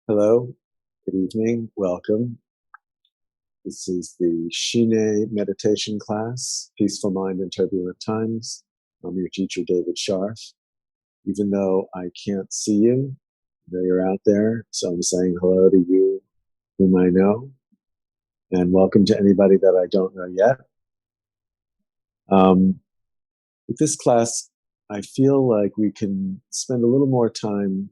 Hello, good evening, welcome. This is the Shi-Nay meditation class, Peaceful Mind in Turbulent Times. I'm your teacher, David Scharff. Even though I can't see you, I know you're out there, so I'm saying hello to you whom I know, and welcome to anybody that I don't know yet. With this class, I feel like we can spend a little more time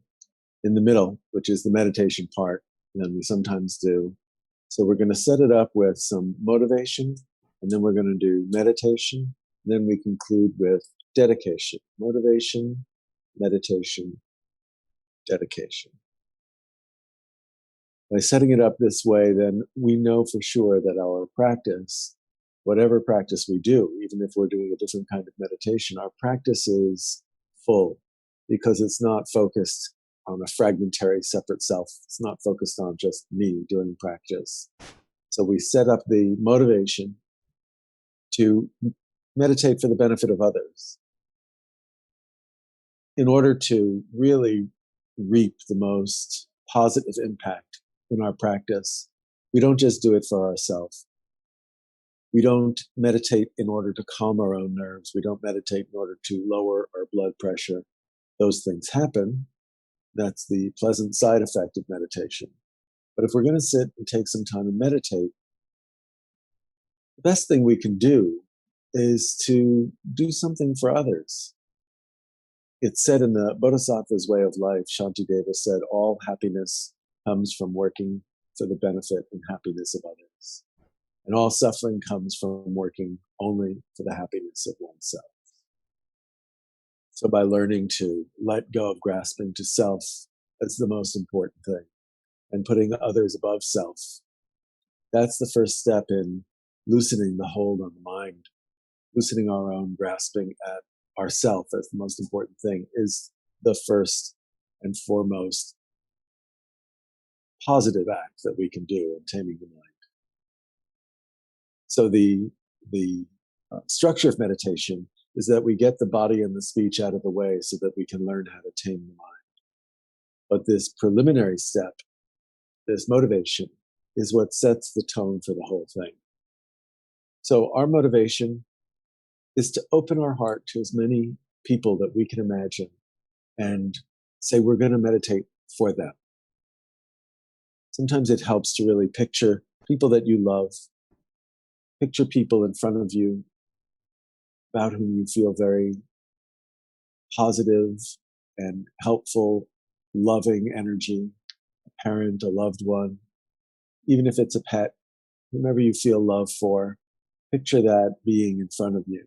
in the middle, which is the meditation part, than we sometimes do. So we're going to set it up with some motivation, and then we're going to do meditation. And then we conclude with dedication. Motivation, meditation, dedication. By setting it up this way, then we know for sure that our practice, whatever practice we do, even if we're doing a different kind of meditation, our practice is full because it's not focused on a fragmentary separate self. It's not focused on just me doing practice. So we set up the motivation to meditate for the benefit of others in order to really reap the most positive impact in our practice. We don't just do it for ourselves. We don't meditate in order to calm our own nerves. We don't meditate in order to lower our blood pressure. Those things happen. That's the pleasant side effect of meditation. But if we're going to sit and take some time and meditate, the best thing we can do is to do something for others. It's said in the Bodhisattva's way of life, Shantideva said, all happiness comes from working for the benefit and happiness of others. And all suffering comes from working only for the happiness of oneself. So by learning to let go of grasping to self as the most important thing and putting others above self, that's the first step in loosening the hold on the mind, loosening our own grasping at ourself as the most important thing is the first and foremost positive act that we can do in taming the mind. So the structure of meditation is that we get the body and the speech out of the way so that we can learn how to tame the mind. But this preliminary step, this motivation, is what sets the tone for the whole thing. So our motivation is to open our heart to as many people that we can imagine and say we're going to meditate for them. Sometimes it helps to really picture people that you love, picture people in front of you about whom you feel very positive and helpful, loving energy, a parent, a loved one, even if it's a pet, whomever you feel love for, picture that being in front of you.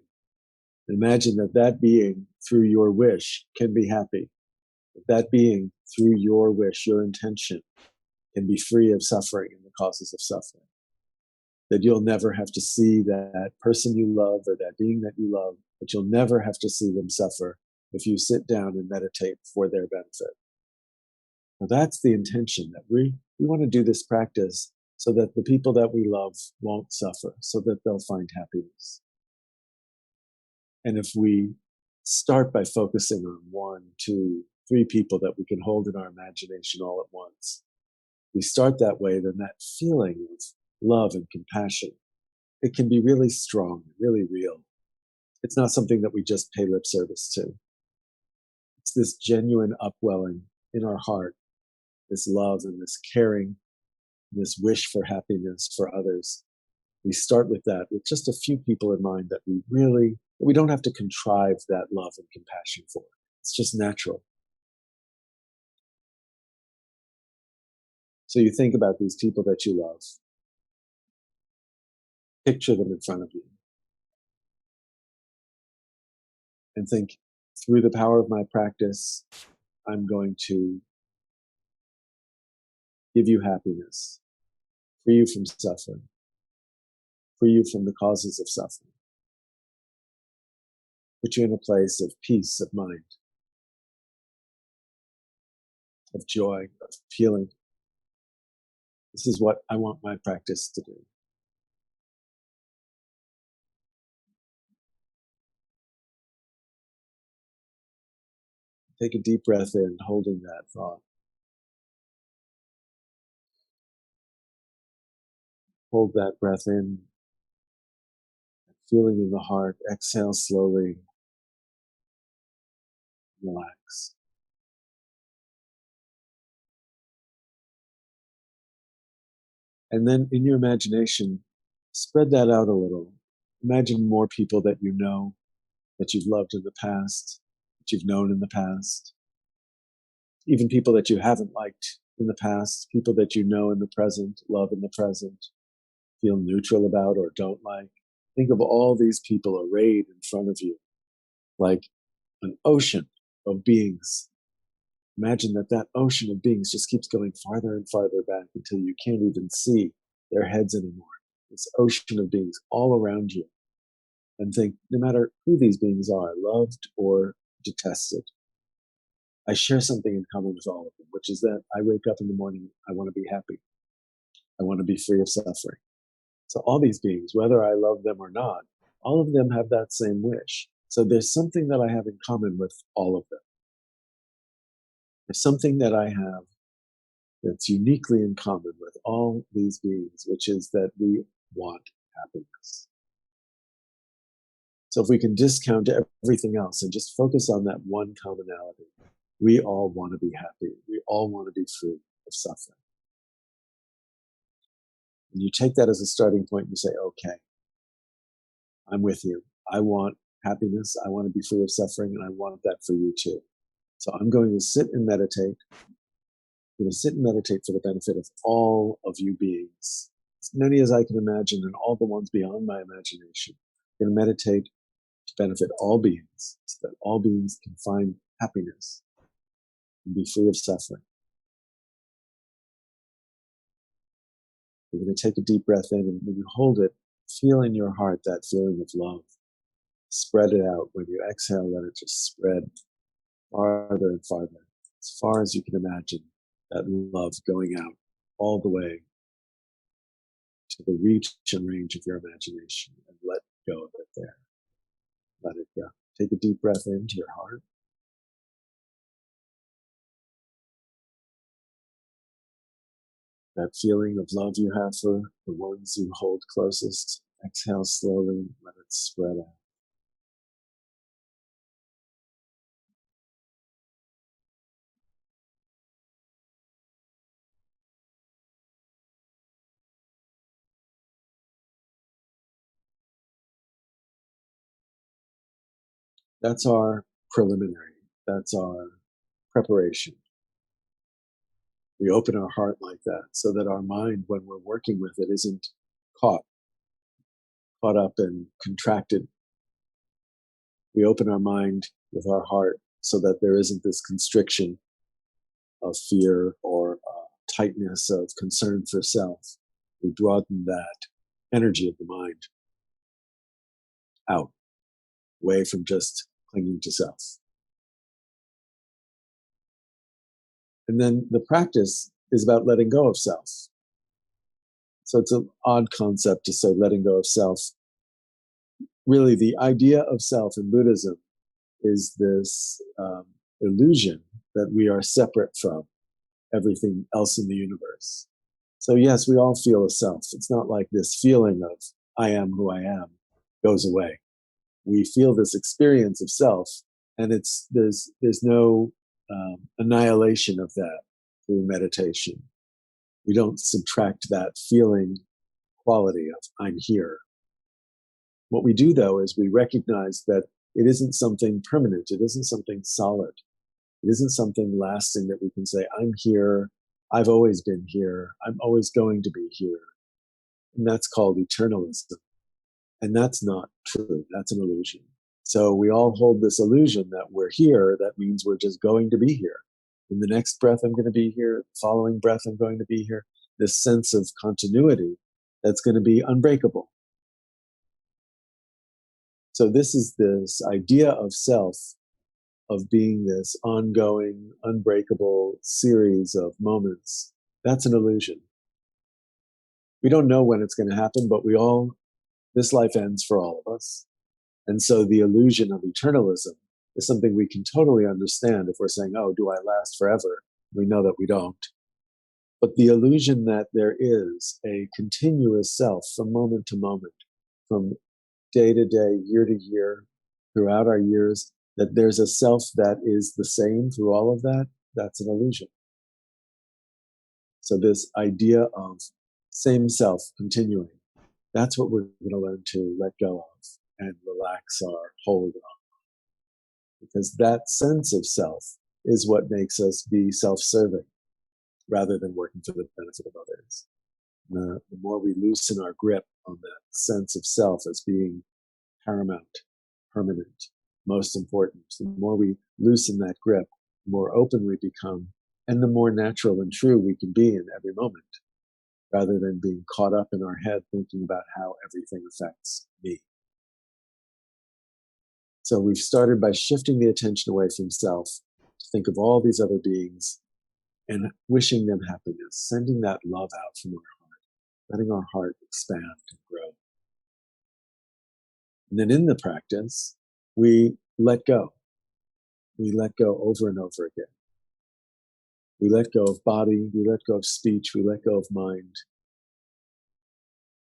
Imagine that that being, through your wish, can be happy. That being, through your wish, your intention, can be free of suffering and the causes of suffering. That you'll never have to see that person you love or that being that you love, but you'll never have to see them suffer if you sit down and meditate for their benefit. Now that's the intention, that we want to do this practice so that the people that we love won't suffer, so that they'll find happiness. And if we start by focusing on 1, 2, 3 people that we can hold in our imagination all at once, we start that way, then that feeling of love and compassion, it can be really strong, really real. It's not something that we just pay lip service to. It's this genuine upwelling in our heart, this love and this caring, this wish for happiness for others. We start with that, with just a few people in mind that we don't have to contrive that love and compassion for. It's just natural. So you think about these people that you love. Picture them in front of you. And think, through the power of my practice, I'm going to give you happiness, free you from suffering, free you from the causes of suffering, put you in a place of peace of mind, of joy, of healing. This is what I want my practice to do. Take a deep breath in, holding that thought. Hold that breath in, feeling in the heart. Exhale slowly. Relax. And then in your imagination, spread that out a little. Imagine more people that you know, that you've loved in the past, that you've known in the past, even people that you haven't liked in the past, people that you know in the present, love in the present, feel neutral about or don't like. Think of all these people arrayed in front of you like an ocean of beings. Imagine that that ocean of beings just keeps going farther and farther back until you can't even see their heads anymore. This ocean of beings all around you. And think, no matter who these beings are, loved or detested, I share something in common with all of them, which is that I wake up in the morning, I want to be happy. I want to be free of suffering. So all these beings, whether I love them or not, all of them have that same wish. So there's something that I have in common with all of them. There's something that I have that's uniquely in common with all these beings, which is that we want happiness. So if we can discount everything else and just focus on that one commonality, we all want to be happy. We all want to be free of suffering. And you take that as a starting point and you say, okay, I'm with you. I want happiness. I want to be free of suffering, and I want that for you too. So I'm going to sit and meditate. I'm going to sit and meditate for the benefit of all of you beings, as many as I can imagine, and all the ones beyond my imagination. I'm going to meditate to benefit all beings, so that all beings can find happiness and be free of suffering. You're going to take a deep breath in, and when you hold it, feel in your heart that feeling of love. Spread it out. When you exhale, let it just spread farther and farther, as far as you can imagine, that love going out all the way to the reach and range of your imagination, and let go of it there. Let it go. Take a deep breath into your heart. That feeling of love you have for the ones you hold closest. Exhale slowly, let it spread out. That's our preliminary. That's our preparation. We open our heart like that so that our mind, when we're working with it, isn't caught up and contracted. We open our mind with our heart so that there isn't this constriction of fear or tightness of concern for self. We broaden that energy of the mind out, away from just clinging to self. And then the practice is about letting go of self. So it's an odd concept to say letting go of self. Really, the idea of self in Buddhism is this illusion that we are separate from everything else in the universe. So yes, we all feel a self. It's not like this feeling of I am who I am goes away. We feel this experience of self, and there's no annihilation of that through meditation. We don't subtract that feeling quality of I'm here. What we do, though, is we recognize that it isn't something permanent. It isn't something solid. It isn't something lasting that we can say, I'm here. I've always been here. I'm always going to be here. And that's called eternalism. And that's not true. That's an illusion. So we all hold this illusion that we're here. That means we're just going to be here. In the next breath, I'm going to be here. The following breath, I'm going to be here. This sense of continuity that's going to be unbreakable. So this is this idea of self, of being this ongoing, unbreakable series of moments. That's an illusion. We don't know when it's going to happen, but this life ends for all of us. And so the illusion of eternalism is something we can totally understand if we're saying, oh, do I last forever? We know that we don't. But the illusion that there is a continuous self from moment to moment, from day to day, year to year, throughout our years, that there's a self that is the same through all of that, that's an illusion. So this idea of same self continuing, that's what we're going to learn to let go of and relax our hold on. Because that sense of self is what makes us be self-serving rather than working for the benefit of others. The more we loosen our grip on that sense of self as being paramount, permanent, most important, the more we loosen that grip, the more open we become, and the more natural and true we can be in every moment, rather than being caught up in our head thinking about how everything affects me. So we've started by shifting the attention away from self to think of all these other beings and wishing them happiness, sending that love out from our heart, letting our heart expand and grow. And then in the practice, we let go. We let go over and over again. We let go of body, we let go of speech, we let go of mind.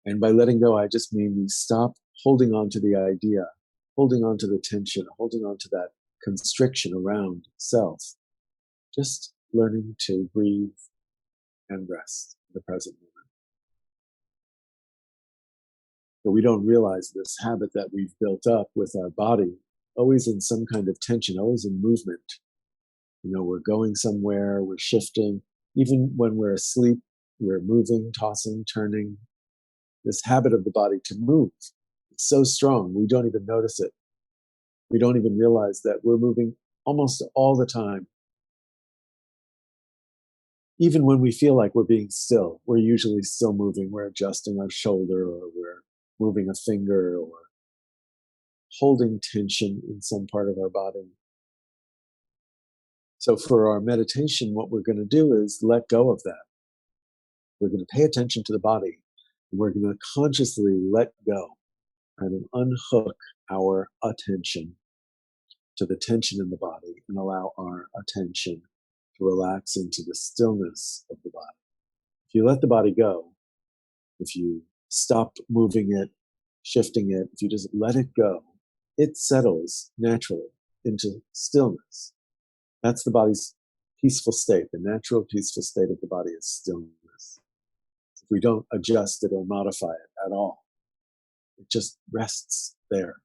And by letting go, I just mean we stop holding on to the idea, holding on to the tension, holding on to that constriction around self. Just learning to breathe and rest in the present moment. But we don't realize this habit that we've built up with our body, always in some kind of tension, always in movement. You know, we're going somewhere, we're shifting. Even when we're asleep, we're moving, tossing, turning. This habit of the body to move, it's so strong, we don't even notice it. We don't even realize that we're moving almost all the time. Even when we feel like we're being still, we're usually still moving. We're adjusting our shoulder, or we're moving a finger, or holding tension in some part of our body. So for our meditation, what we're going to do is let go of that. We're going to pay attention to the body. And we're going to consciously let go and unhook our attention to the tension in the body and allow our attention to relax into the stillness of the body. If you let the body go, if you stop moving it, shifting it, if you just let it go, it settles naturally into stillness. That's the body's peaceful state. The natural peaceful state of the body is stillness. If we don't adjust it or modify it at all, it just rests there.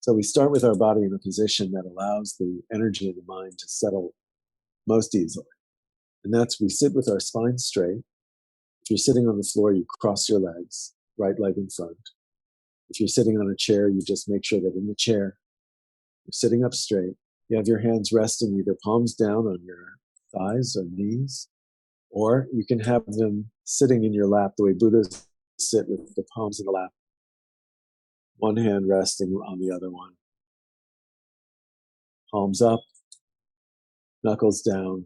So we start with our body in a position that allows the energy of the mind to settle most easily. And that's, we sit with our spine straight. If you're sitting on the floor, you cross your legs, right leg in front. If you're sitting on a chair, you just make sure that in the chair, you're sitting up straight. You have your hands resting either palms down on your thighs or knees, or you can have them sitting in your lap the way Buddhists sit, with the palms in the lap, one hand resting on the other one. Palms up, knuckles down,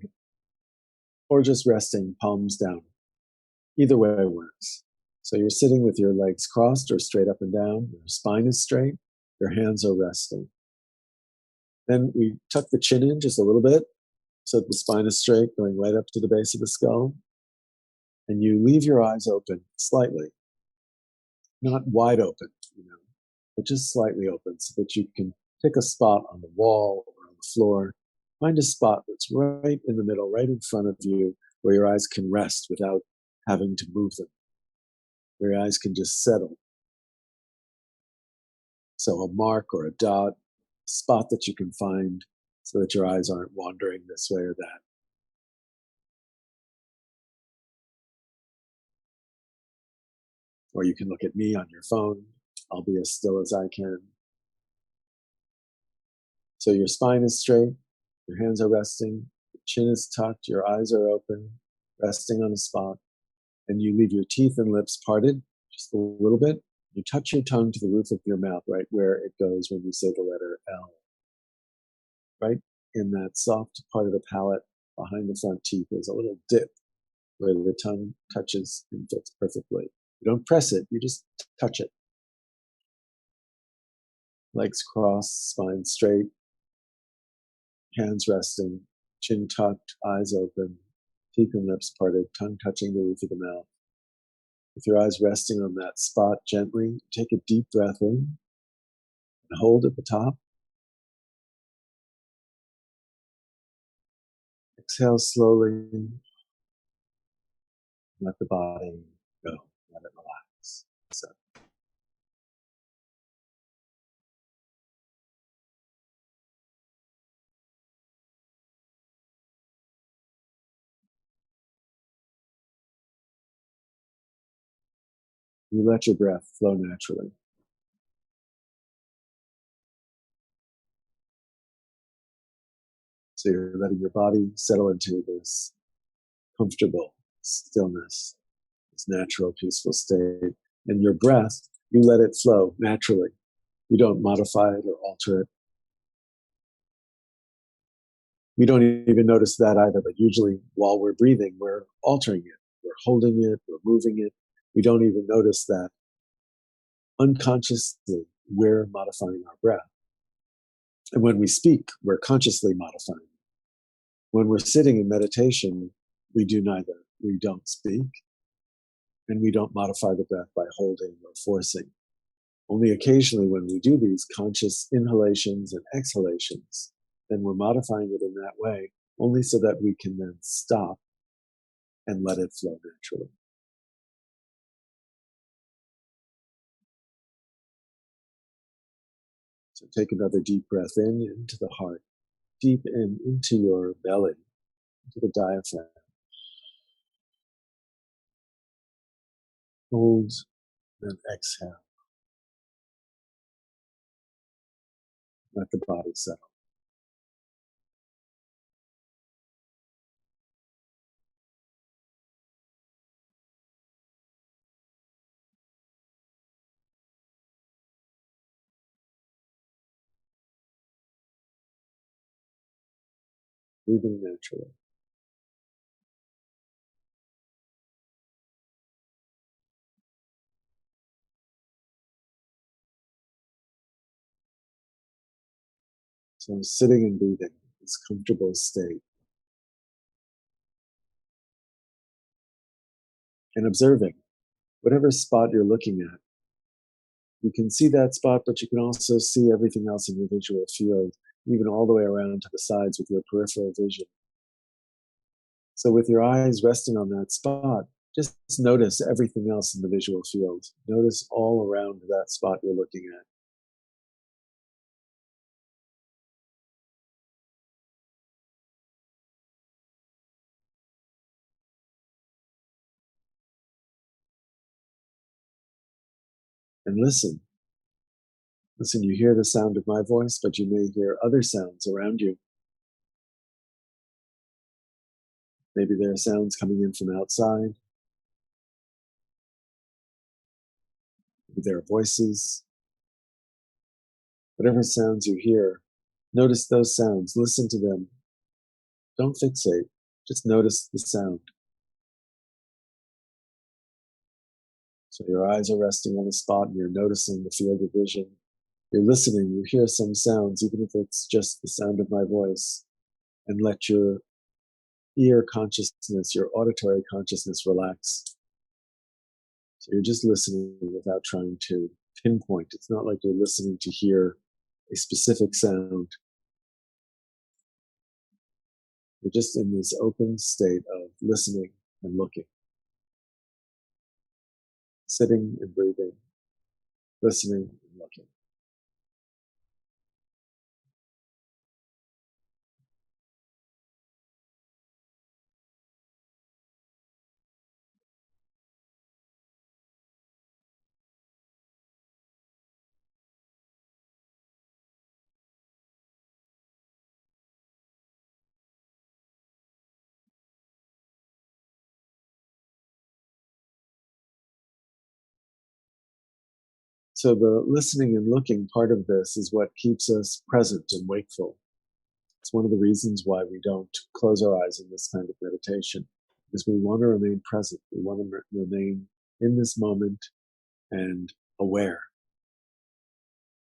or just resting, palms down. Either way works. So you're sitting with your legs crossed or straight up and down. Your spine is straight. Your hands are resting. Then we tuck the chin in just a little bit so that the spine is straight, going right up to the base of the skull. And you leave your eyes open slightly. Not wide open, but just slightly open so that you can pick a spot on the wall or on the floor. Find a spot that's right in the middle, right in front of you, where your eyes can rest without having to move them, where your eyes can just settle. So a mark or a dot, a spot that you can find so that your eyes aren't wandering this way or that. Or you can look at me on your phone. I'll be as still as I can. So your spine is straight, your hands are resting, your chin is tucked, your eyes are open, resting on a spot, and you leave your teeth and lips parted just a little bit. You touch your tongue to the roof of your mouth, right where it goes when you say the letter L. Right in that soft part of the palate behind the front teeth, there's a little dip where the tongue touches and fits perfectly. You don't press it, you just touch it. Legs crossed, spine straight, hands resting, chin tucked, eyes open, teeth and lips parted, tongue touching the roof of the mouth. With your eyes resting on that spot gently, take a deep breath in and hold at the top. Exhale slowly. Let the body go. Let it relax. So, you let your breath flow naturally. So you're letting your body settle into this comfortable stillness, this natural, peaceful state. And your breath, you let it flow naturally. You don't modify it or alter it. We don't even notice that either, but usually while we're breathing, we're altering it. We're holding it, we're moving it. We don't even notice that unconsciously we're modifying our breath. And when we speak, we're consciously modifying. When we're sitting in meditation, we do neither. We don't speak, and we don't modify the breath by holding or forcing. Only occasionally when we do these conscious inhalations and exhalations, then we're modifying it in that way, only so that we can then stop and let it flow naturally. So take another deep breath in into the heart, deep in into your belly, into the diaphragm. Hold and exhale. Let the body settle. Breathing naturally. So sitting and breathing, this comfortable state. And observing whatever spot you're looking at. You can see that spot, but you can also see everything else in your visual field, even all the way around to the sides with your peripheral vision. So with your eyes resting on that spot, just notice everything else in the visual field. Notice all around that spot you're looking at. And listen. Listen, you hear the sound of my voice, but you may hear other sounds around you. Maybe there are sounds coming in from outside. Maybe there are voices. Whatever sounds you hear, notice those sounds. Listen to them. Don't fixate. Just notice the sound. So your eyes are resting on the spot and you're noticing the field of vision. You're listening. You hear some sounds, even if it's just the sound of my voice. And let your ear consciousness, your auditory consciousness relax. So you're just listening without trying to pinpoint. It's not like you're listening to hear a specific sound. You're just in this open state of listening and looking. Sitting and breathing, listening and looking. So the listening and looking part of this is what keeps us present and wakeful. It's one of the reasons why we don't close our eyes in this kind of meditation, because we want to remain present. We want to remain in this moment and aware.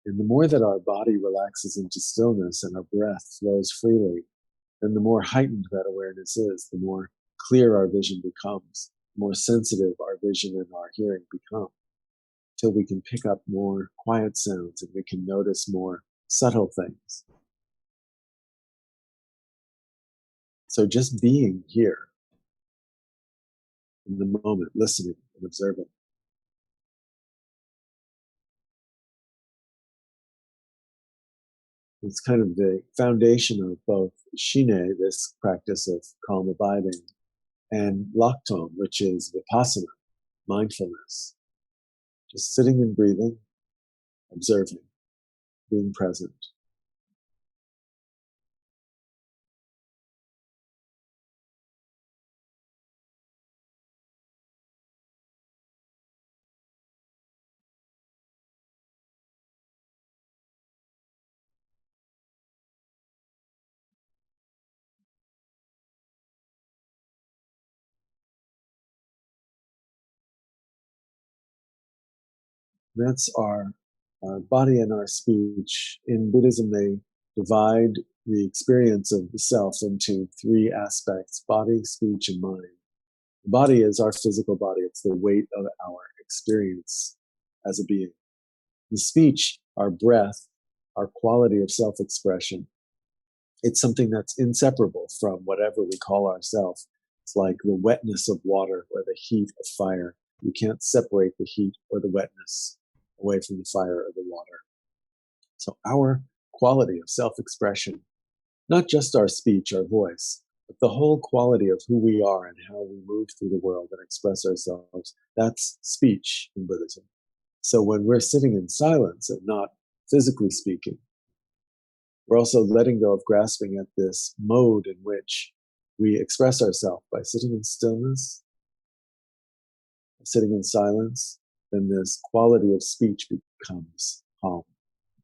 And the more that our body relaxes into stillness and our breath flows freely, then the more heightened that awareness is, the more clear our vision becomes, the more sensitive our vision and our hearing become, till we can pick up more quiet sounds and we can notice more subtle things. So just being here in the moment, listening and observing. It's kind of the foundation of both Shi-Nay, this practice of calm abiding, and Tame, which is vipassana, mindfulness. Just sitting and breathing, observing, being present. That's our body and our speech. In Buddhism, they divide the experience of the self into three aspects: body, speech, and mind. The body is our physical body. It's the weight of our experience as a being. The speech, our breath, our quality of self-expression. It's something that's inseparable from whatever we call ourselves. It's like the wetness of water or the heat of fire. You can't separate the heat or the wetness away from the fire or the water. So our quality of self-expression, not just our speech, our voice, but the whole quality of who we are and how we move through the world and express ourselves, that's speech in Buddhism. So when we're sitting in silence and not physically speaking, we're also letting go of grasping at this mode in which we express ourselves by sitting in stillness, sitting in silence. Then this quality of speech becomes calm,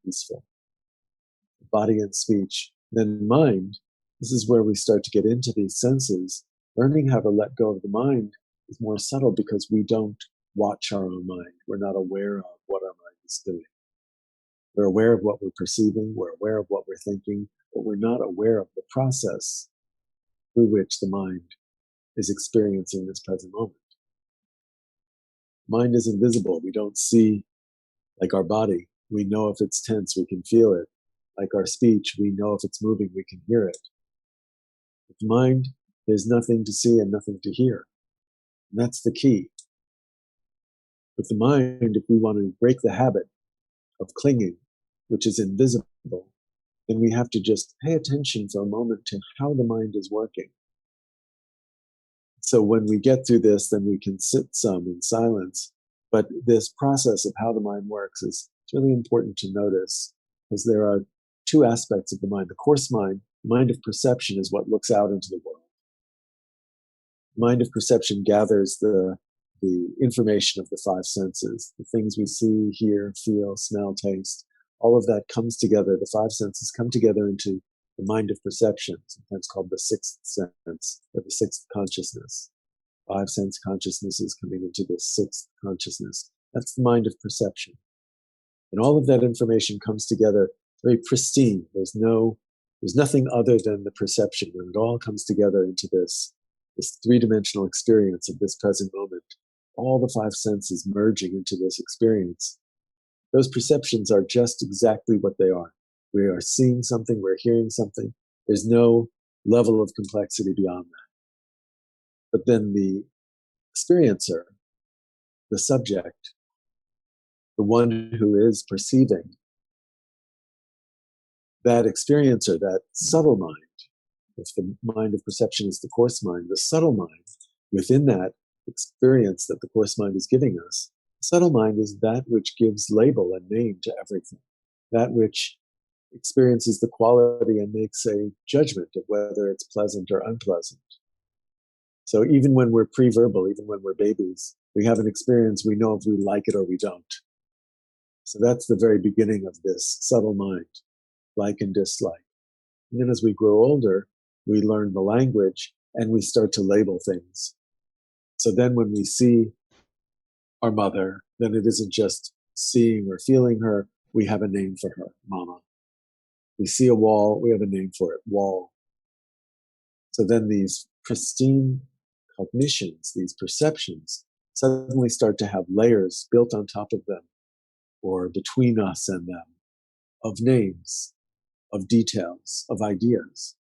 peaceful. Body and speech. Then mind, this is where we start to get into these senses. Learning how to let go of the mind is more subtle because we don't watch our own mind. We're not aware of what our mind is doing. We're aware of what we're perceiving, we're aware of what we're thinking, but we're not aware of the process through which the mind is experiencing this present moment. Mind is invisible. We don't see, like our body. We know if it's tense, we can feel it. Like our speech, we know if it's moving, we can hear it. With mind, there's nothing to see and nothing to hear. And that's the key. With the mind, if we want to break the habit of clinging, which is invisible, then we have to just pay attention for a moment to how the mind is working. So when we get through this, then we can sit some in silence. But this process of how the mind works is really important to notice, because there are two aspects of the mind. The coarse mind, mind of perception, is what looks out into the world. Mind of perception gathers the information of the five senses, the things we see, hear, feel, smell, taste. All of that comes together. The five senses come together into the mind of perception, sometimes called the sixth sense or the sixth consciousness. Five sense consciousnesses coming into the sixth consciousness. That's the mind of perception. And all of that information comes together very pristine. There's nothing other than the perception. When it all comes together into this three-dimensional experience of this present moment, all the five senses merging into this experience, those perceptions are just exactly what they are. We are seeing something, we're hearing something. There's no level of complexity beyond that. But then the experiencer, the subject, the one who is perceiving, that experiencer, that subtle mind, if the mind of perception is the coarse mind, the subtle mind within that experience that the coarse mind is giving us, the subtle mind is that which gives label and name to everything, that which experiences the quality and makes a judgment of whether it's pleasant or unpleasant. So even when we're pre-verbal, even when we're babies, we have an experience, we know if we like it or we don't. So that's the very beginning of this subtle mind, like and dislike. And then as we grow older, we learn the language and we start to label things. So then when we see our mother, then it isn't just seeing or feeling her, we have a name for her, Mama. We see a wall, we have a name for it, wall. So then these pristine cognitions, these perceptions, suddenly start to have layers built on top of them or between us and them of names, of details, of ideas.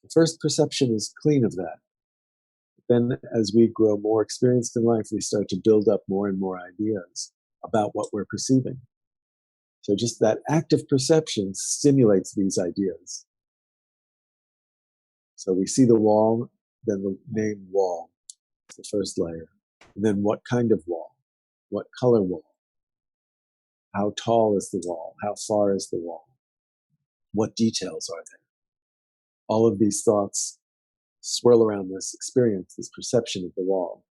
The first perception is clean of that. Then as we grow more experienced in life, we start to build up more and more ideas about what we're perceiving. So just that active perception stimulates these ideas. So we see the wall, then the name wall, the first layer. And then what kind of wall? What color wall? How tall is the wall? How far is the wall? What details are there? All of these thoughts swirl around this experience, this perception of the wall.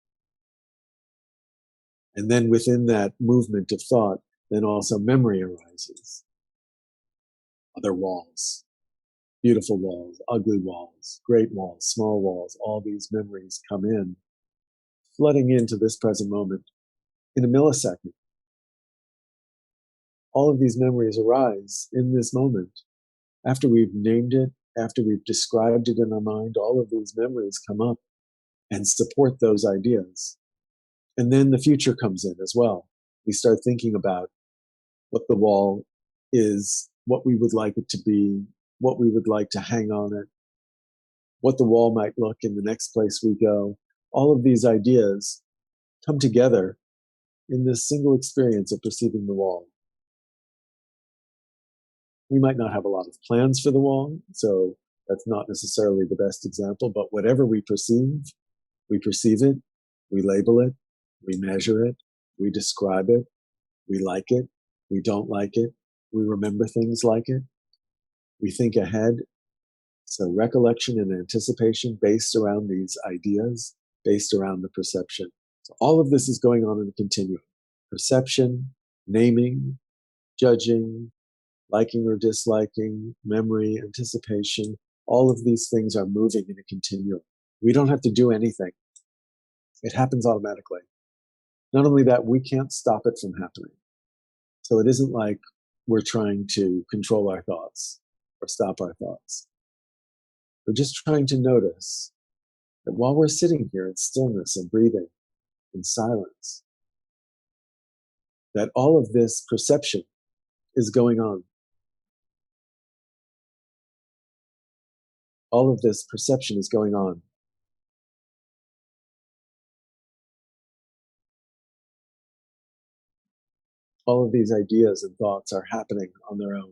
And then within that movement of thought, then also memory arises. Other walls, beautiful walls, ugly walls, great walls, small walls, all these memories come in, flooding into this present moment in a millisecond. All of these memories arise in this moment. After we've named it, after we've described it in our mind, all of these memories come up and support those ideas. And then the future comes in as well. We start thinking about what the wall is, what we would like it to be, what we would like to hang on it, what the wall might look in the next place we go. All of these ideas come together in this single experience of perceiving the wall. We might not have a lot of plans for the wall, so that's not necessarily the best example, but whatever we perceive it, we label it, we measure it, we describe it, we like it, we don't like it, we remember things like it, we think ahead. So recollection and anticipation based around these ideas, based around the perception. So all of this is going on in a continuum. Perception, naming, judging, liking or disliking, memory, anticipation, all of these things are moving in a continuum. We don't have to do anything. It happens automatically. Not only that, we can't stop it from happening. So it isn't like we're trying to control our thoughts or stop our thoughts. We're just trying to notice that while we're sitting here in stillness and breathing in silence, that all of this perception is going on. All of this perception is going on. All of these ideas and thoughts are happening on their own.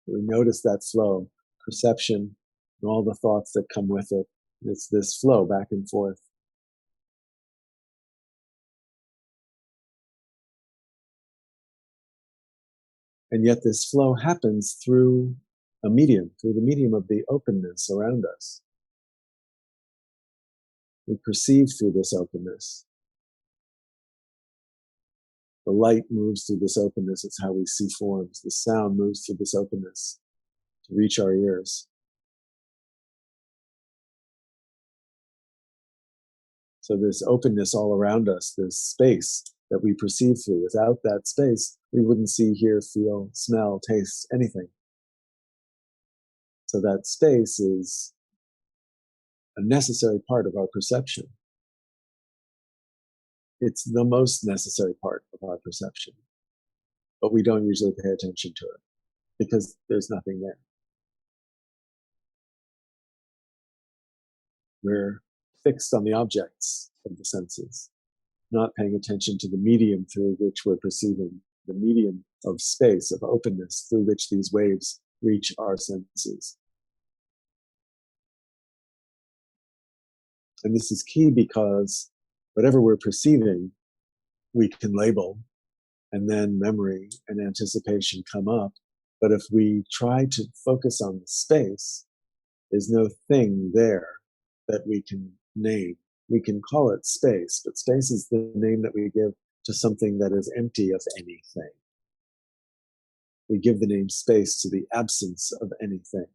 We notice that flow, perception, and all the thoughts that come with it. It's this flow back and forth. And yet this flow happens through a medium, through the medium of the openness around us. We perceive through this openness. The light moves through this openness. It's how we see forms. The sound moves through this openness to reach our ears. So this openness all around us, this space that we perceive through. Without that space, we wouldn't see, hear, feel, smell, taste, anything. So that space is a necessary part of our perception. It's the most necessary part of our perception. But we don't usually pay attention to it because there's nothing there. We're fixed on the objects of the senses, not paying attention to the medium through which we're perceiving, the medium of space, of openness through which these waves reach our senses. And this is key because whatever we're perceiving, we can label, and then memory and anticipation come up. But if we try to focus on the space, there's no thing there that we can name. We can call it space, but space is the name that we give to something that is empty of anything. We give the name space to the absence of anything.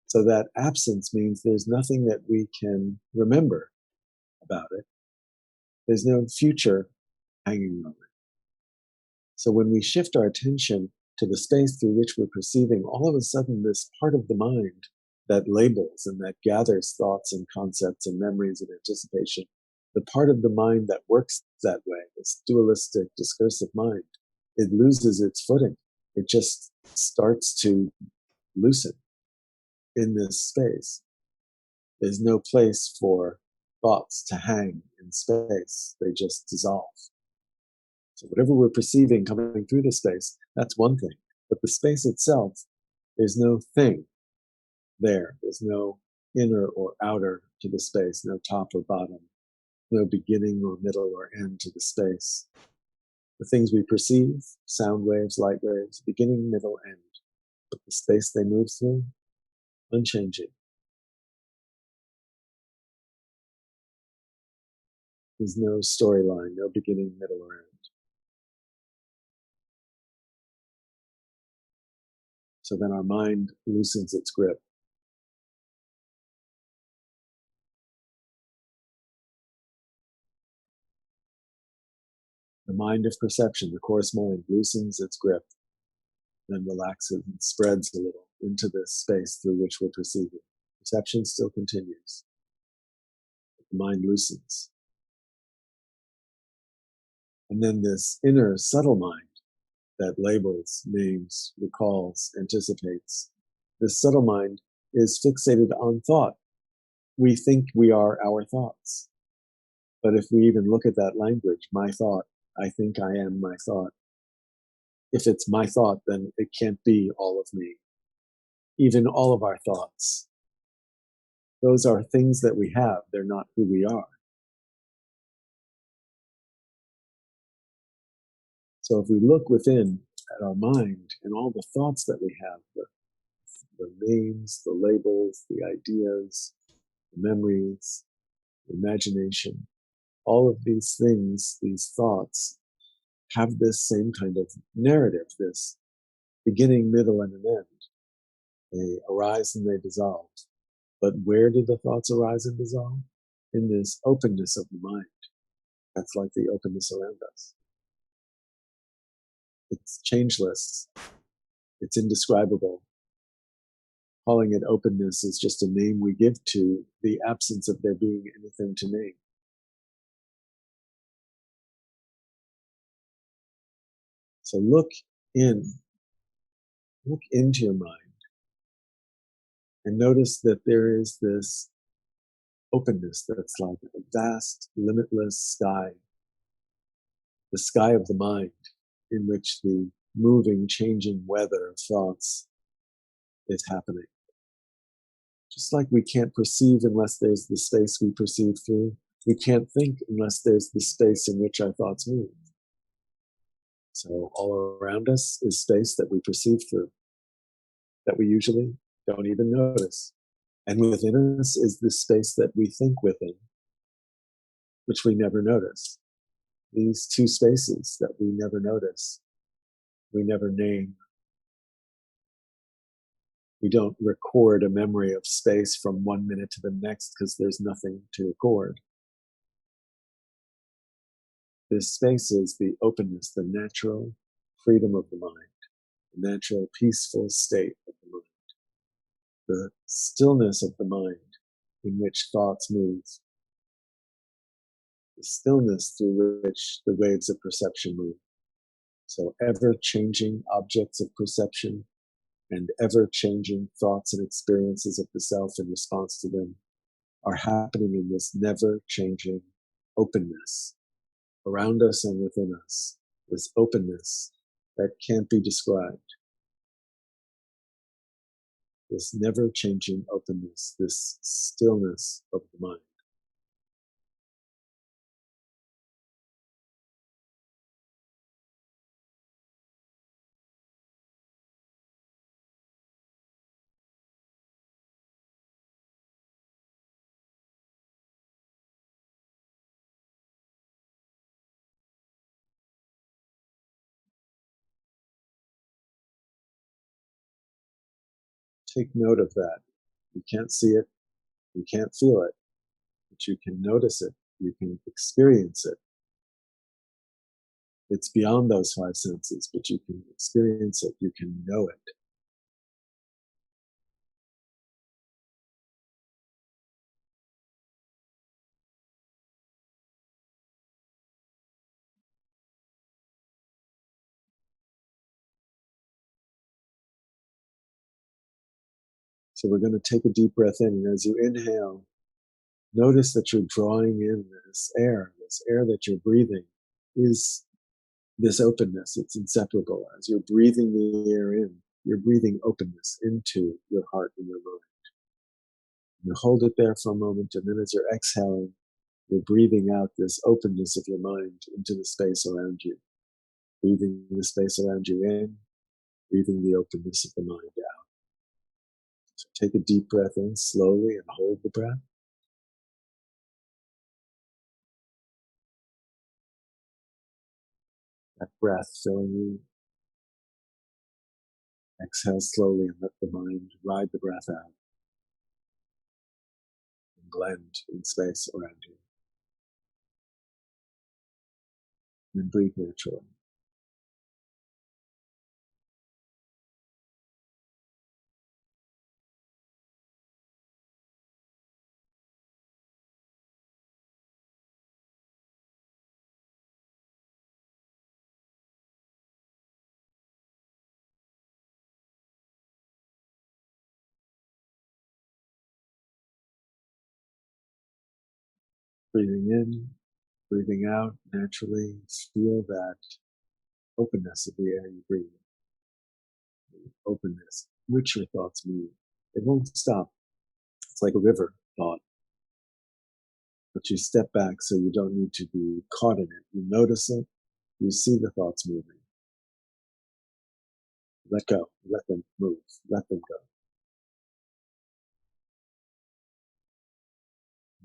So that absence means there's nothing that we can remember about it. There's no future hanging over it. So when we shift our attention to the space through which we're perceiving, all of a sudden this part of the mind that labels and that gathers thoughts and concepts and memories and anticipation, the part of the mind that works that way, this dualistic discursive mind, it loses its footing. It just starts to loosen in this space. There's no place for thoughts to hang in space. They just dissolve. So whatever we're perceiving coming through the space, that's one thing. But the space itself, there's no thing there. There's no inner or outer to the space, no top or bottom, no beginning or middle or end to the space. The things we perceive, sound waves, light waves, beginning, middle, end. But the space they move through, unchanging. There's no storyline, no beginning, middle, or end. So then our mind loosens its grip. The mind of perception, the coarse mind, loosens its grip, then relaxes and spreads a little into this space through which we're perceiving. Perception still continues. The mind loosens. And then this inner subtle mind that labels, names, recalls, anticipates, this subtle mind is fixated on thought. We think we are our thoughts. But if we even look at that language, my thought, I think I am my thought. If it's my thought, then it can't be all of me. Even all of our thoughts. Those are things that we have. They're not who we are. So if we look within at our mind and all the thoughts that we have, the names, the labels, the ideas, the memories, the imagination, all of these things, these thoughts, have this same kind of narrative, this beginning, middle, and an end. They arise and they dissolve. But where do the thoughts arise and dissolve? In this openness of the mind. That's like the openness around us. It's changeless. It's indescribable. Calling it openness is just a name we give to the absence of there being anything to name. So look into your mind and notice that there is this openness that's like a vast, limitless sky, the sky of the mind in which the moving, changing weather of thoughts is happening. Just like we can't perceive unless there's the space we perceive through, we can't think unless there's the space in which our thoughts move. So all around us is space that we perceive through, that we usually don't even notice. And within us is the space that we think within, which we never notice. These two spaces that we never notice, we never name. We don't record a memory of space from 1 minute to the next because there's nothing to record. This space is the openness, the natural freedom of the mind, the natural peaceful state of the mind, the stillness of the mind in which thoughts move, the stillness through which the waves of perception move. So ever-changing objects of perception and ever-changing thoughts and experiences of the self in response to them are happening in this never-changing openness around us and within us, this openness that can't be described, this never-changing openness, this stillness of the mind. Take note of that. You can't see it, you can't feel it, but you can notice it, you can experience it. It's beyond those five senses, but you can experience it, you can know it. So we're going to take a deep breath in, and as you inhale, notice that you're drawing in this air that you're breathing is this openness. It's inseparable. As you're breathing the air in, you're breathing openness into your heart and your mind. You hold it there for a moment, and then as you're exhaling, you're breathing out this openness of your mind into the space around you. Breathing the space around you in, breathing the openness of the mind out. So take a deep breath in slowly and hold the breath. That breath filling you. Exhale slowly and let the mind ride the breath out and blend in space around you. And breathe naturally. Breathing in, breathing out naturally. Feel that openness of the air you breathe. Openness, which your thoughts move. It won't stop. It's like a river thought. But you step back so you don't need to be caught in it. You notice it. You see the thoughts moving. Let go. Let them move. Let them go.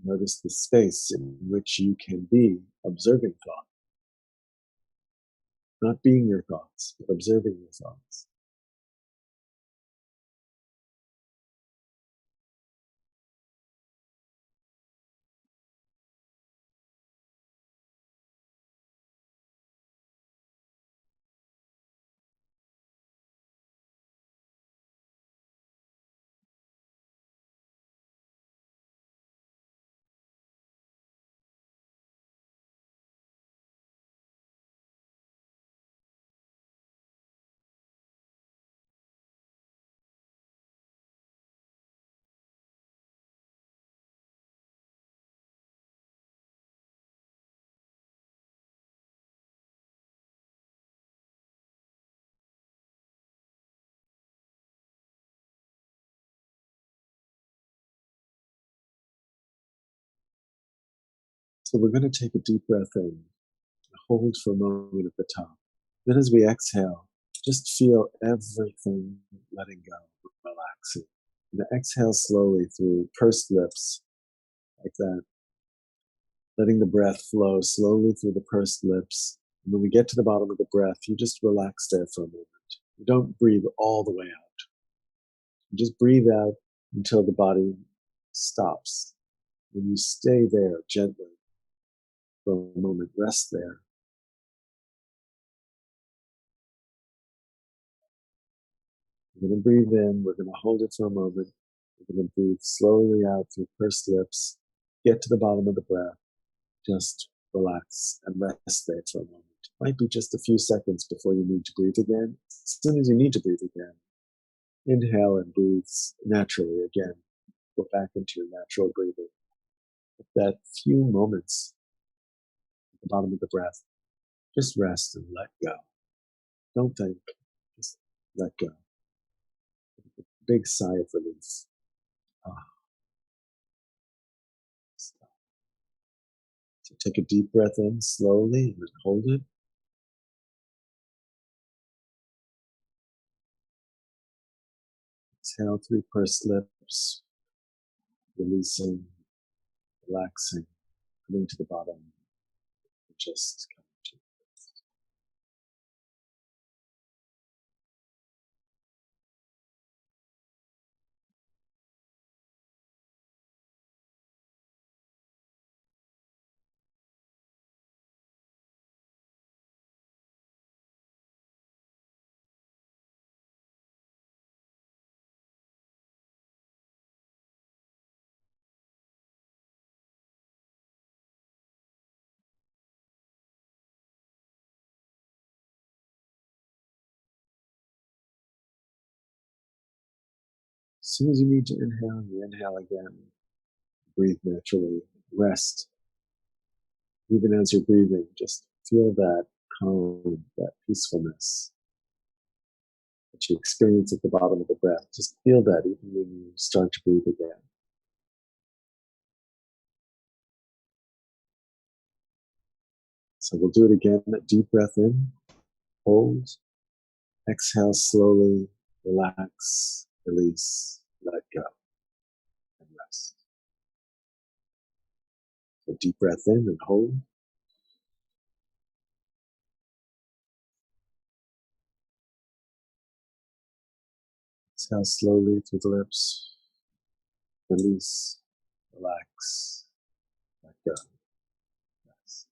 Notice the space in which you can be observing thought. Not being your thoughts, but observing your thoughts. So we're going to take a deep breath in, hold for a moment at the top. Then as we exhale, just feel everything letting go, relaxing. And exhale slowly through pursed lips, like that. Letting the breath flow slowly through the pursed lips. And when we get to the bottom of the breath, you just relax there for a moment. You don't breathe all the way out. You just breathe out until the body stops. And you stay there gently for a moment. Rest there. We're going to breathe in. We're going to hold it for a moment. We're going to breathe slowly out through pursed lips. Get to the bottom of the breath. Just relax and rest there for a moment. Might be just a few seconds before you need to breathe again. As soon as you need to breathe again, inhale and breathe naturally again. Go back into your natural breathing. That few moments at the bottom of the breath, just rest and let go. Don't think, just let go. Big sigh of relief. Ah, stop. So take a deep breath in slowly and then hold it. Exhale through pursed lips, releasing, relaxing, coming to the bottom, just coming to. soon as you need to inhale, you inhale again. Breathe naturally. Rest. Even as you're breathing, just feel that calm, that peacefulness that you experience at the bottom of the breath. Just feel that even when you start to breathe again. So we'll do it again. A deep breath in, hold, exhale slowly, relax, release, let go, and rest. So deep breath in and hold. Exhale slowly through the lips. Release, relax, let go. Rest.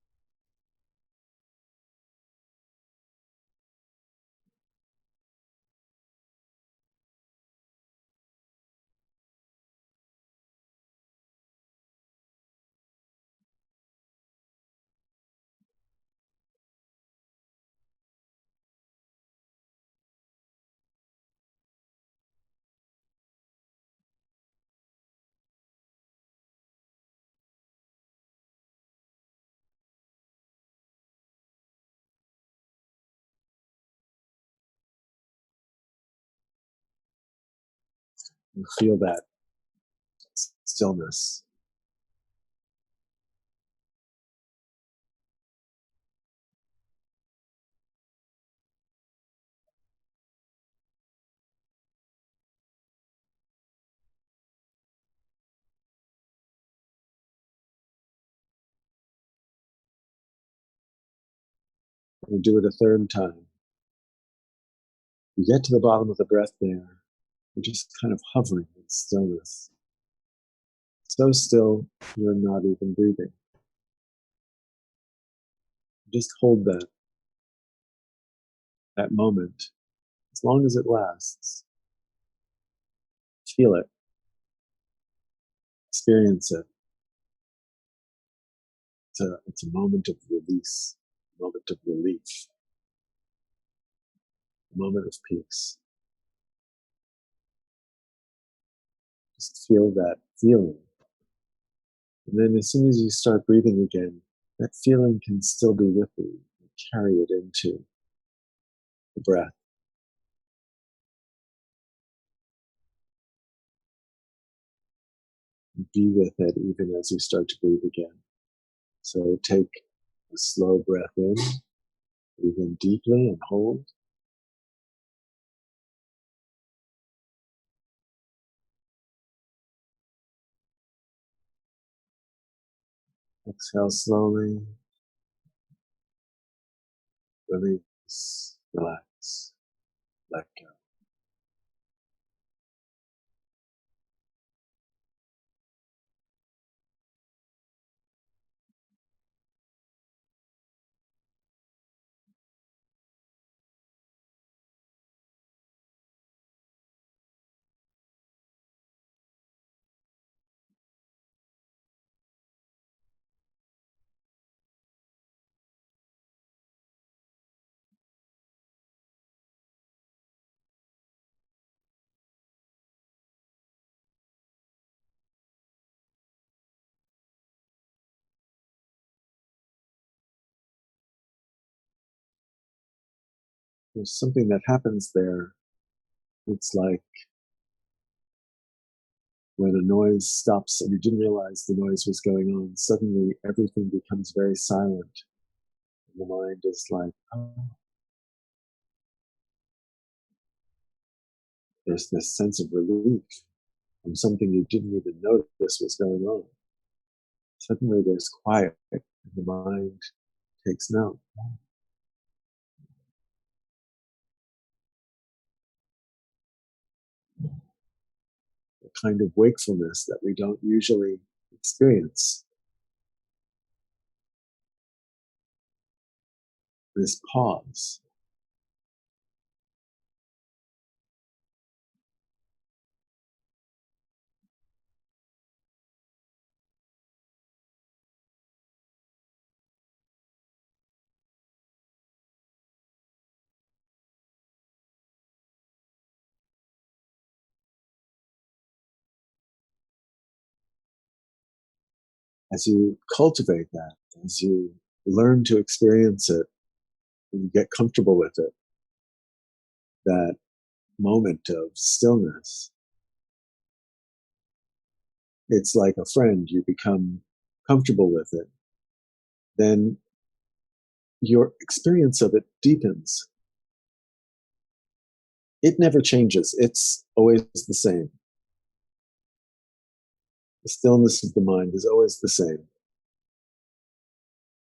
And feel that stillness. And do it a third time. You get to the bottom of the breath there. You're just kind of hovering in stillness. So still, you're not even breathing. Just hold that moment, as long as it lasts. Feel it, experience it. It's a moment of release, a moment of relief, a moment of peace. Just feel that feeling. And then as soon as you start breathing again, that feeling can still be with you. Carry it into the breath. Be with it even as you start to breathe again. So take a slow breath in, breathe in deeply and hold. Exhale slowly, release, relax, let go. There's something that happens there. It's like when a noise stops and you didn't realize the noise was going on, suddenly everything becomes very silent. And the mind is like, oh, there's this sense of relief from something you didn't even know this was going on. Suddenly there's quiet and the mind takes note. A kind of wakefulness that we don't usually experience. This pause. as you cultivate that, as you learn to experience it, and you get comfortable with it, that moment of stillness, it's like a friend. You become comfortable with it. Then your experience of it deepens. It never changes. It's always the same. The stillness of the mind is always the same.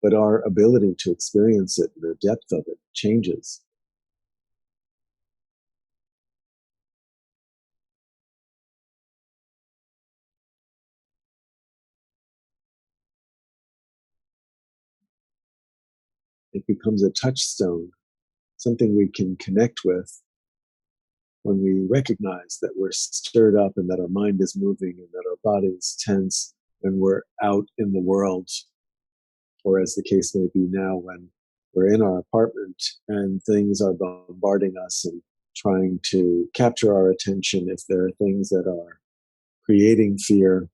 But our ability to experience it, the depth of it, changes. It becomes a touchstone, something we can connect with when we recognize that we're stirred up and that our mind is moving and that our body is tense and we're out in the world, or as the case may be now when we're in our apartment and things are bombarding us and trying to capture our attention. If there are things that are creating fear,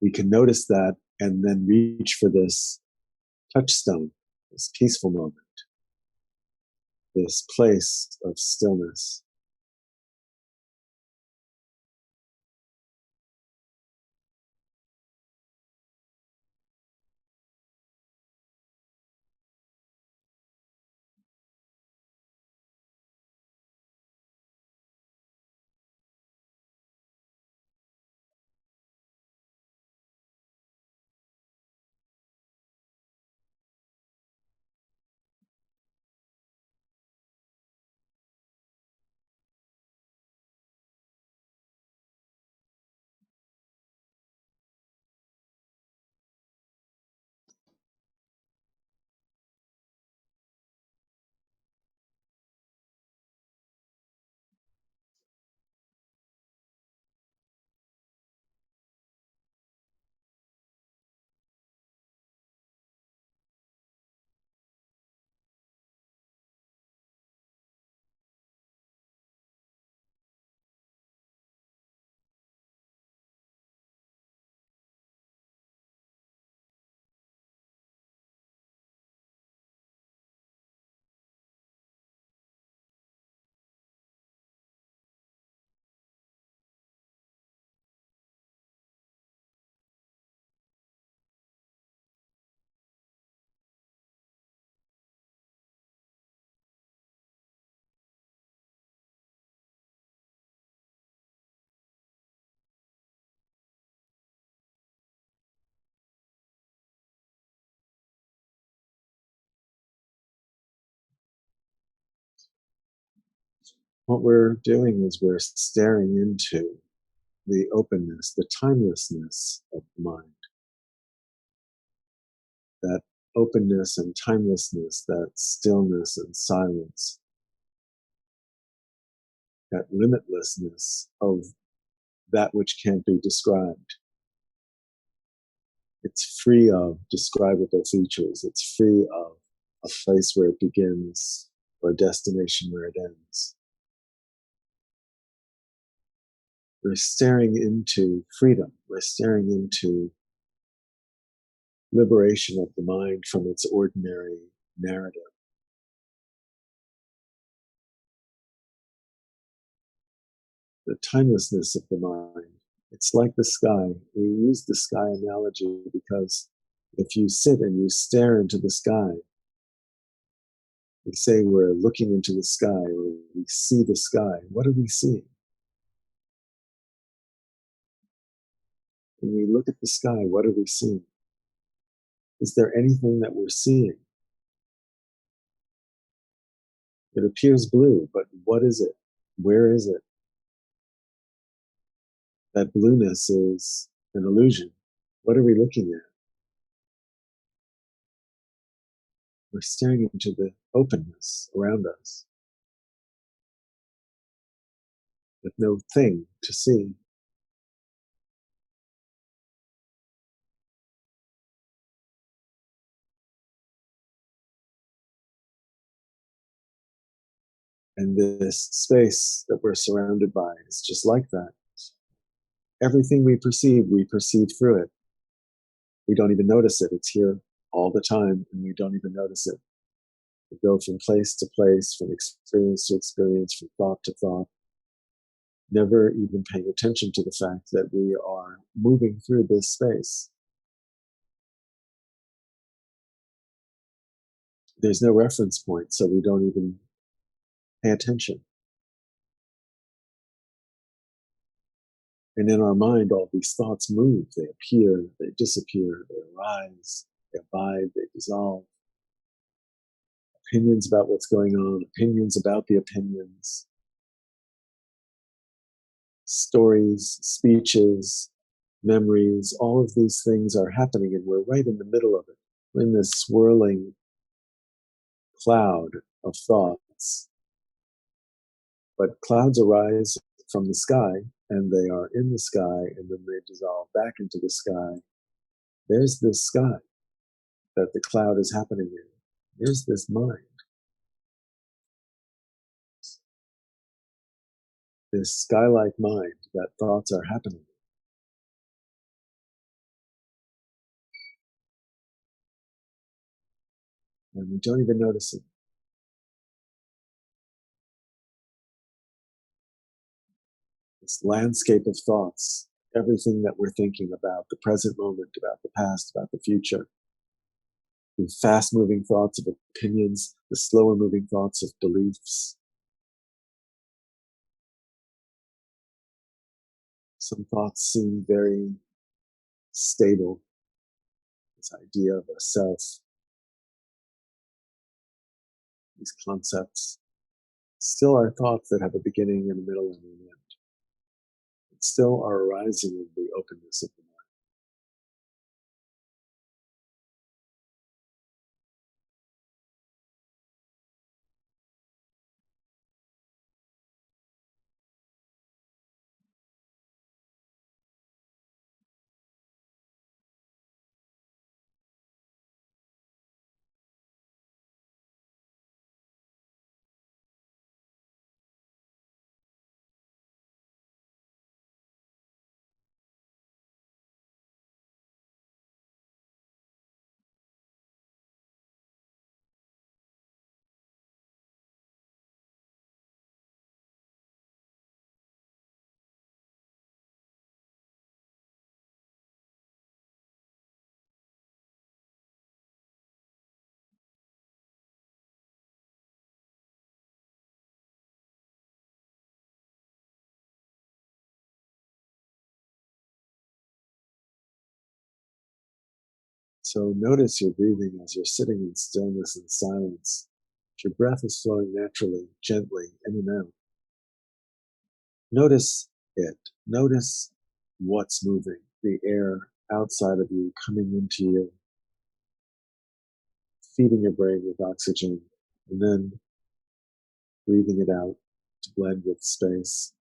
we can notice that and then reach for this touchstone, this peaceful moment, this place of stillness. What we're doing is we're staring into the openness, the timelessness of the mind. That openness and timelessness, that stillness and silence, that limitlessness of that which can't be described. It's free of describable features. It's free of a place where it begins or a destination where it ends. We're staring into freedom. We're staring into liberation of the mind from its ordinary narrative. The timelessness of the mind. It's like the sky. We use the sky analogy because if you sit and you stare into the sky, we say we're looking into the sky or we see the sky. What are we seeing? When we look at the sky, what are we seeing? Is there anything that we're seeing? It appears blue, but what is it? Where is it? That blueness is an illusion. What are we looking at? We're staring into the openness around us with no thing to see. And this space that we're surrounded by is just like that. Everything we perceive through it. We don't even notice it. It's here all the time, and we don't even notice it. We go from place to place, from experience to experience, from thought to thought, never even paying attention to the fact that we are moving through this space. There's no reference point, so we don't even pay attention. And in our mind, all these thoughts move. They appear, they disappear, they arise, they abide, they dissolve. Opinions about what's going on, opinions about the opinions, stories, speeches, memories, all of these things are happening, and we're right in the middle of it. We're in this swirling cloud of thoughts. But clouds arise from the sky, and they are in the sky, and then they dissolve back into the sky. There's this sky that the cloud is happening in. There's this mind. This sky-like mind that thoughts are happening in. And we don't even notice it. This landscape of thoughts, everything that we're thinking about, the present moment, about the past, about the future, the fast-moving thoughts of opinions, the slower-moving thoughts of beliefs. Some thoughts seem very stable, this idea of a self, these concepts, still are thoughts that have a beginning and a middle and an end. But still are arising in the openness of the mind. So notice your breathing as you're sitting in stillness and silence. Your breath is flowing naturally, gently, in and out. Notice it. Notice what's moving, the air outside of you coming into you, feeding your brain with oxygen, and then breathing it out to blend with space.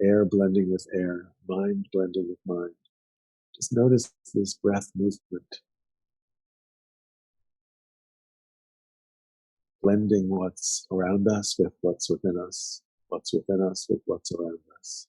Air blending with air, mind blending with mind. Just notice this breath movement, blending what's around us with what's within us, what's within us with what's around us.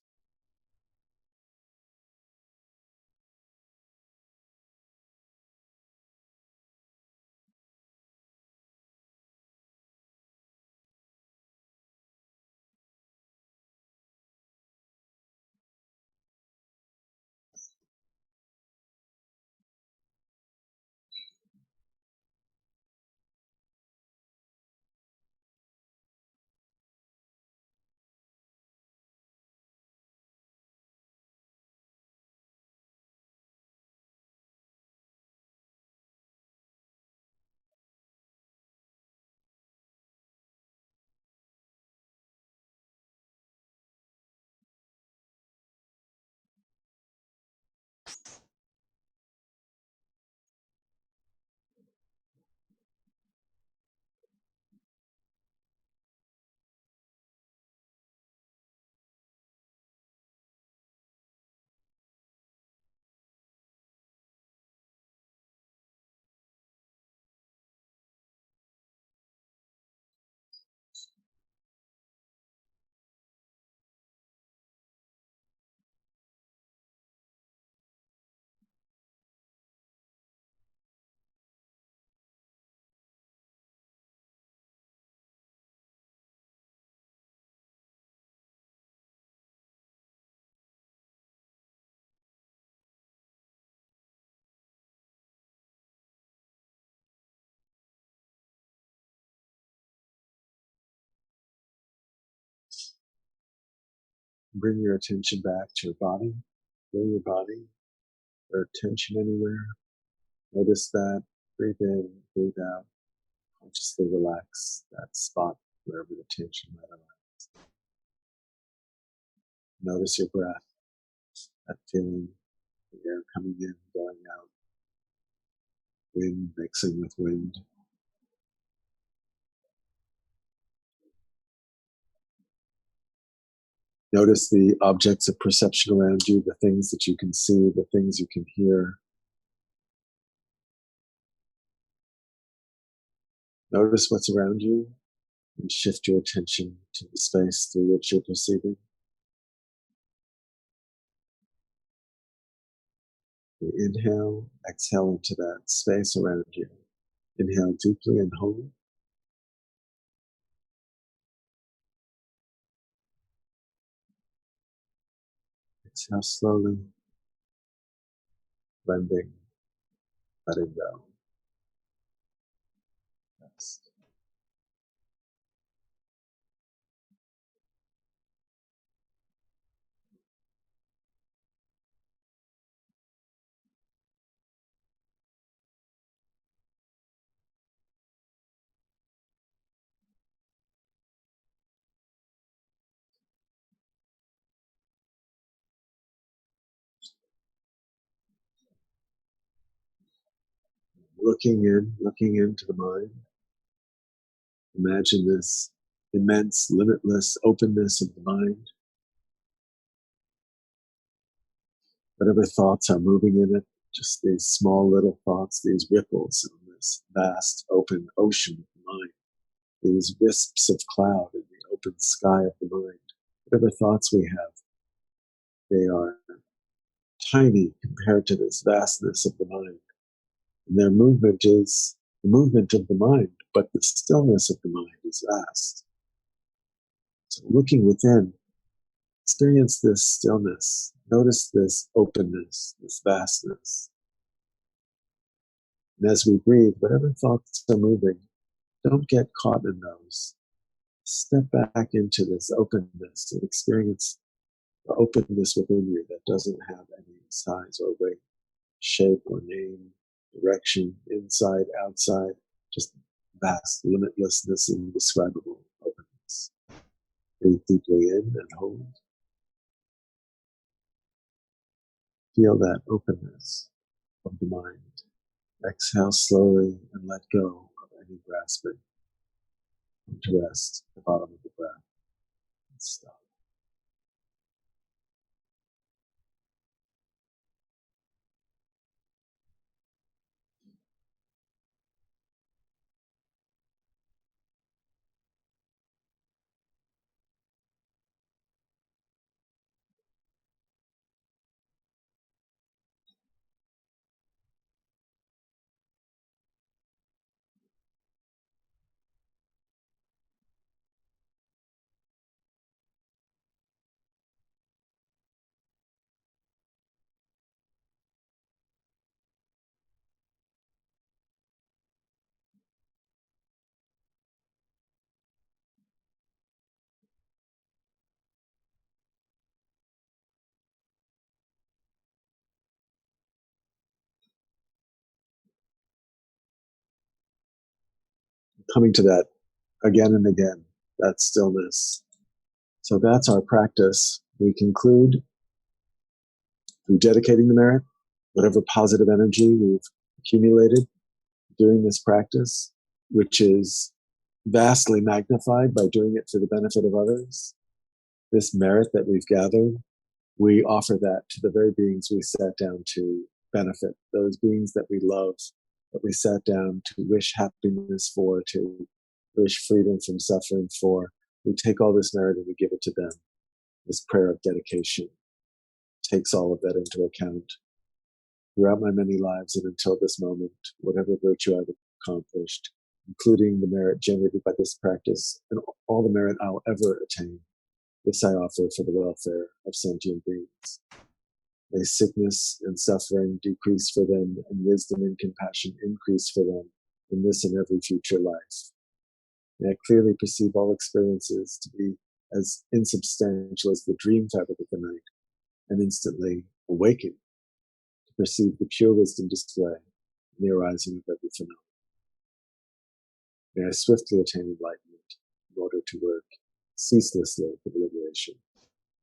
Bring your attention back to your body. Feel your body, or tension anywhere. Notice that. Breathe in, breathe out. Consciously relax that spot wherever the tension might arise. Notice your breath, that feeling, the air coming in, going out, wind mixing with wind. Notice the objects of perception around you, the things that you can see, the things you can hear. Notice what's around you and shift your attention to the space through which you're perceiving. You inhale, exhale into that space around you. Inhale deeply and hold. Exhale slowly, blending, letting go. Rest. Looking into the mind. Imagine this immense, limitless openness of the mind. Whatever thoughts are moving in it, just these small little thoughts, these ripples in this vast open ocean of the mind, these wisps of cloud in the open sky of the mind. Whatever thoughts we have, they are tiny compared to this vastness of the mind. And their movement is the movement of the mind, but the stillness of the mind is vast. So looking within, experience this stillness. Notice this openness, this vastness. And as we breathe, whatever thoughts are moving, don't get caught in those. Step back into this openness and experience the openness within you that doesn't have any size or weight, shape or name, direction, inside, outside, just vast limitlessness, indescribable openness. Breathe deeply in and hold. Feel that openness of the mind. Exhale slowly and let go of any grasping. Come to rest at the bottom of the breath and stop. Coming to that again and again, that stillness. So that's our practice. We conclude through dedicating the merit, whatever positive energy we've accumulated doing this practice, which is vastly magnified by doing it for the benefit of others. This merit that we've gathered, we offer that to the very beings we sat down to benefit, those beings that we love, that we sat down to wish happiness for, to wish freedom from suffering for. We take all this merit and we give it to them. This prayer of dedication takes all of that into account. Throughout my many lives and until this moment, whatever virtue I've accomplished, including the merit generated by this practice and all the merit I'll ever attain, this I offer for the welfare of sentient beings. May sickness and suffering decrease for them, and wisdom and compassion increase for them in this and every future life. May I clearly perceive all experiences to be as insubstantial as the dream fabric of the night, and instantly awaken to perceive the pure wisdom display in the arising of every phenomenon. May I swiftly attain enlightenment in order to work ceaselessly for the liberation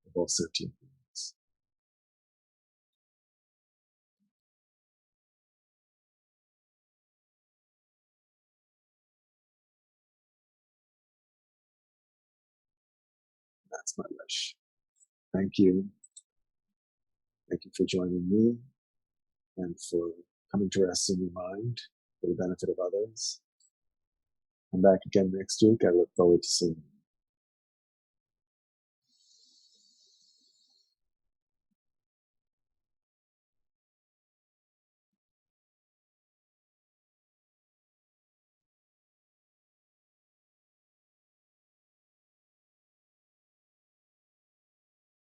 of all sentient beings. That's my wish. Thank you. Thank you for joining me and for coming to rest in your mind for the benefit of others. Come back again next week. I look forward to seeing you.